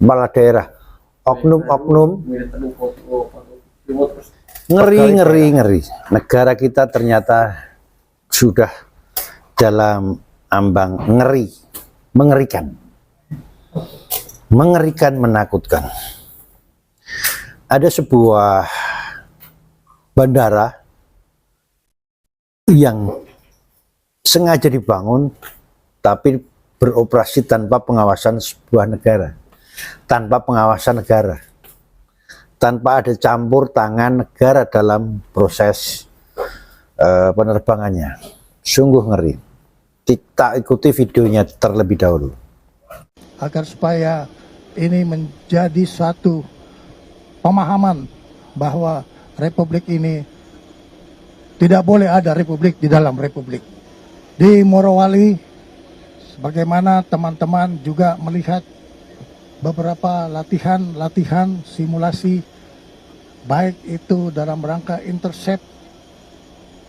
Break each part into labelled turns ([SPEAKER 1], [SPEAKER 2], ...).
[SPEAKER 1] kepala daerah, oknum-oknum, ngeri. Negara kita ternyata sudah dalam ambang mengerikan, menakutkan. Ada sebuah bandara yang sengaja dibangun tapi beroperasi tanpa pengawasan sebuah negara, tanpa ada campur tangan negara dalam proses penerbangannya. Sungguh ngeri. Kita ikuti videonya terlebih dahulu.
[SPEAKER 2] Agar supaya ini menjadi suatu pemahaman bahwa republik ini tidak boleh ada republik di dalam republik. Di Morowali, sebagaimana teman-teman juga melihat beberapa latihan simulasi, baik itu dalam rangka intercept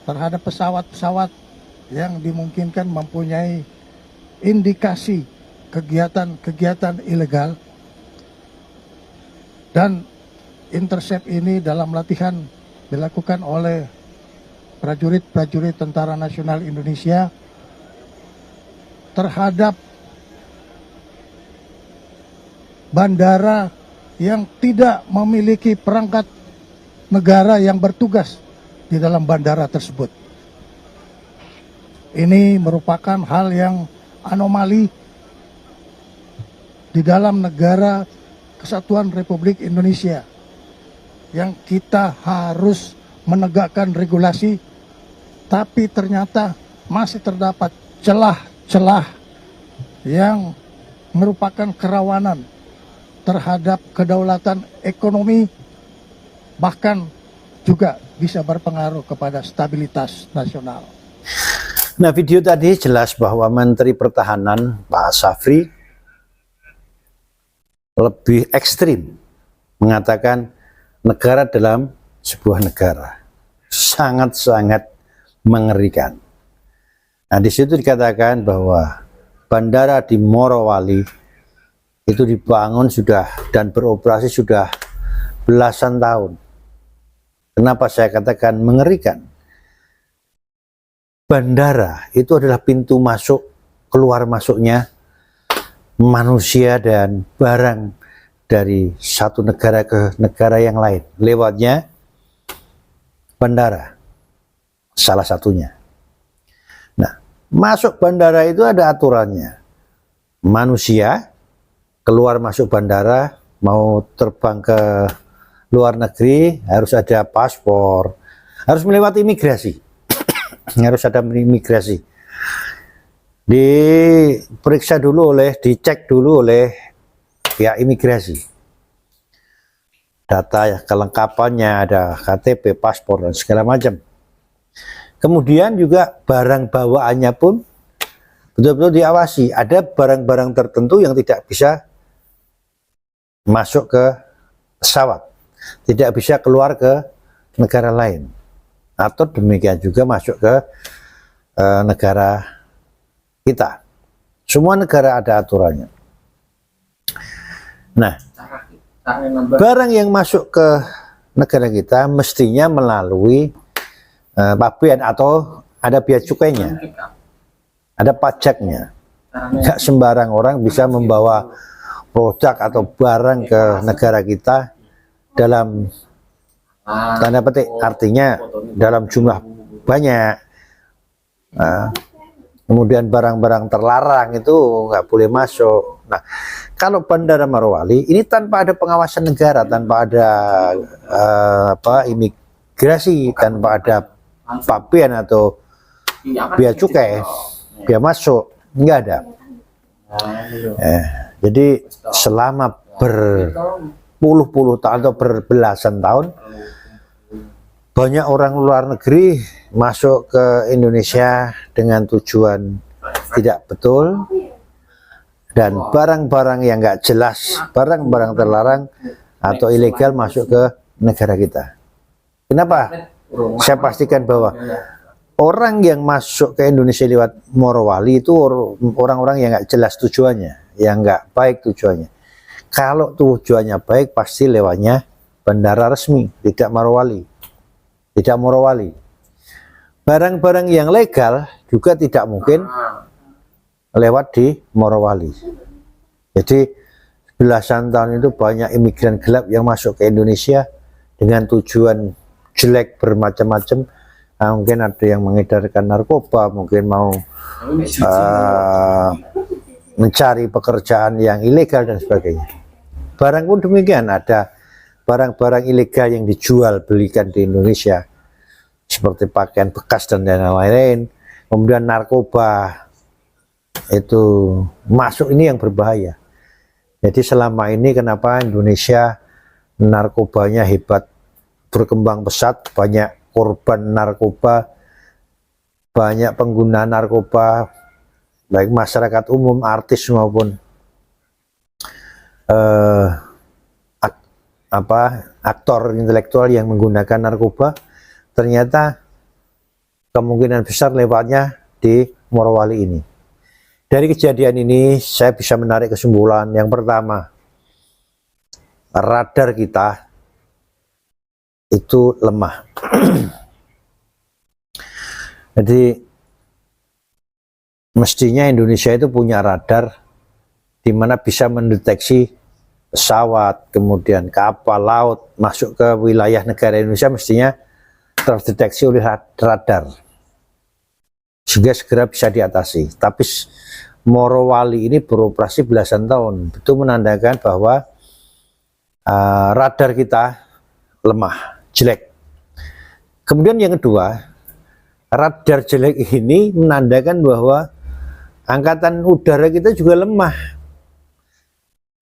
[SPEAKER 2] terhadap pesawat-pesawat yang dimungkinkan mempunyai indikasi kegiatan ilegal, dan intercept ini dalam latihan dilakukan oleh prajurit Tentara Nasional Indonesia terhadap bandara yang tidak memiliki perangkat negara yang bertugas di dalam bandara tersebut. Ini merupakan hal yang anomali di dalam negara Kesatuan Republik Indonesia, yang kita harus menegakkan regulasi, tapi ternyata masih terdapat celah-celah yang merupakan kerawanan terhadap kedaulatan ekonomi, bahkan juga bisa berpengaruh kepada stabilitas nasional.
[SPEAKER 1] Nah, video tadi jelas bahwa Menteri Pertahanan Pak Syafri lebih ekstrim mengatakan negara dalam sebuah negara, sangat-sangat mengerikan. Nah, di situ dikatakan bahwa bandara di Morowali itu dibangun sudah dan beroperasi sudah belasan tahun. Kenapa saya katakan mengerikan? Bandara itu adalah pintu masuk keluar masuknya manusia dan barang dari satu negara ke negara yang lain. Lewatnya bandara, salah satunya. Nah, masuk bandara itu ada aturannya. Manusia keluar masuk bandara, mau terbang ke luar negeri harus ada paspor, harus melewati imigrasi. Harus ada imigrasi, diperiksa dulu dicek dulu oleh pihak imigrasi, data kelengkapannya, ada KTP, paspor dan segala macam. Kemudian juga barang bawaannya pun betul-betul diawasi. Ada barang-barang tertentu yang tidak bisa masuk ke pesawat, tidak bisa keluar ke negara lain, atau demikian juga masuk ke negara kita. Semua negara ada aturannya. Nah, barang yang masuk ke negara kita mestinya melalui pabean atau ada bea cukainya, ada pajaknya. Nggak sembarang orang bisa membawa produk atau barang ke negara kita dalam tanda petik, artinya dalam jumlah banyak. Kemudian barang-barang terlarang itu nggak boleh masuk. Nah, kalau Bandara Morowali ini tanpa ada pengawasan negara, tanpa ada imigrasi, tanpa ada pabean atau bea cukai, bea masuk, nggak ada. Jadi selama berpuluh-puluh tahun atau berbelasan tahun, banyak orang luar negeri masuk ke Indonesia dengan tujuan tidak betul, dan barang-barang yang nggak jelas, barang-barang terlarang atau ilegal masuk ke negara kita. Kenapa? Saya pastikan bahwa orang yang masuk ke Indonesia lewat Morowali itu orang-orang yang nggak jelas tujuannya, yang nggak baik tujuannya. Kalau tujuannya baik pasti lewatnya bandara resmi, tidak Morowali. Tidak Morowali. Barang-barang yang legal juga tidak mungkin lewat di Morowali. Jadi belasan tahun itu banyak imigran gelap yang masuk ke Indonesia dengan tujuan jelek bermacam-macam. Mungkin ada yang mengedarkan narkoba, mungkin mau mencari pekerjaan yang ilegal dan sebagainya. Barang pun demikian, ada barang-barang ilegal yang dijual belikan di Indonesia seperti pakaian bekas dan lain-lain. Kemudian narkoba itu masuk, ini yang berbahaya. Jadi selama ini kenapa Indonesia narkobanya hebat, berkembang pesat, banyak korban narkoba, banyak pengguna narkoba, baik masyarakat umum, artis maupun aktor intelektual yang menggunakan narkoba, ternyata kemungkinan besar lewatnya di Morowali ini. Dari kejadian ini saya bisa menarik kesimpulan yang pertama, radar kita itu lemah. Jadi mestinya Indonesia itu punya radar di mana bisa mendeteksi pesawat, kemudian kapal laut masuk ke wilayah negara Indonesia, mestinya terdeteksi oleh radar sehingga segera bisa diatasi. Tapi Morowali ini beroperasi belasan tahun, itu menandakan bahwa radar kita lemah, jelek. Kemudian yang kedua, radar jelek ini menandakan bahwa angkatan udara kita juga lemah.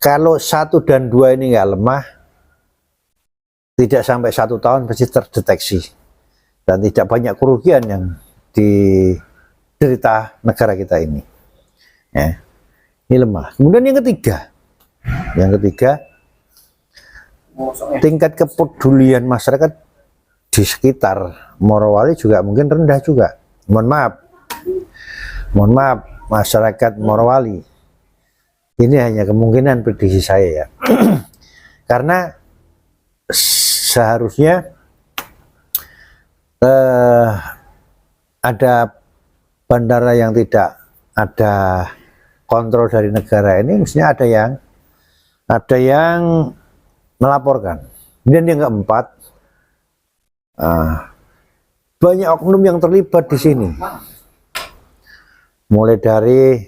[SPEAKER 1] Kalau 1 dan 2 ini nggak lemah, tidak sampai 1 tahun pasti terdeteksi dan tidak banyak kerugian yang diderita negara kita ini. Ya, ini lemah. Kemudian yang ketiga, tingkat kepedulian masyarakat di sekitar Morowali juga mungkin rendah juga. Mohon maaf masyarakat Morowali. Ini hanya kemungkinan prediksi saya ya. Karena seharusnya ada bandara yang tidak ada kontrol dari negara ini, mestinya ada yang melaporkan. Dan yang keempat, banyak oknum yang terlibat di sini. Mulai dari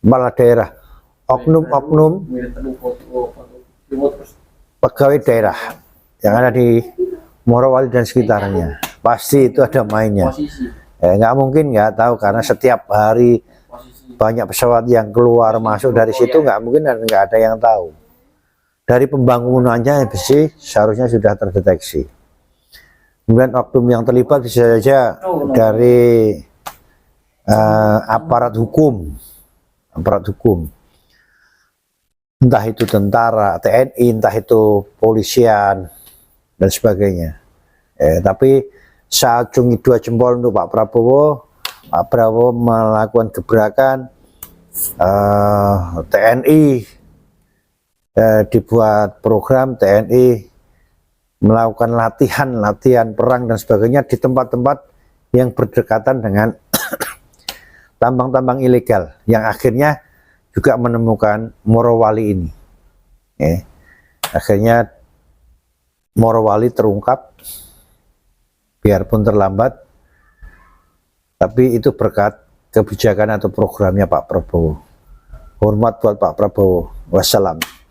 [SPEAKER 1] kepala daerah, oknum-oknum pegawai daerah yang ada di Morowali dan sekitarnya, pasti itu ada mainnya. Nggak mungkin nggak tahu, karena setiap hari banyak pesawat yang keluar masuk dari situ, nggak mungkin dan nggak ada yang tahu. Dari pembangunannya sih seharusnya sudah terdeteksi. Kemudian oknum yang terlibat bisa saja dari aparat hukum, entah itu tentara, TNI, entah itu polisian dan sebagainya. Tapi saya acungi 2 jempol untuk Pak Prabowo. Pak Prabowo melakukan gebrakan, TNI dibuat program, TNI melakukan latihan perang dan sebagainya di tempat-tempat yang berdekatan dengan tambang-tambang ilegal yang akhirnya juga menemukan Morowali ini. Akhirnya Morowali terungkap, biarpun terlambat, tapi itu berkat kebijakan atau programnya Pak Prabowo. Hormat buat Pak Prabowo. Wassalam.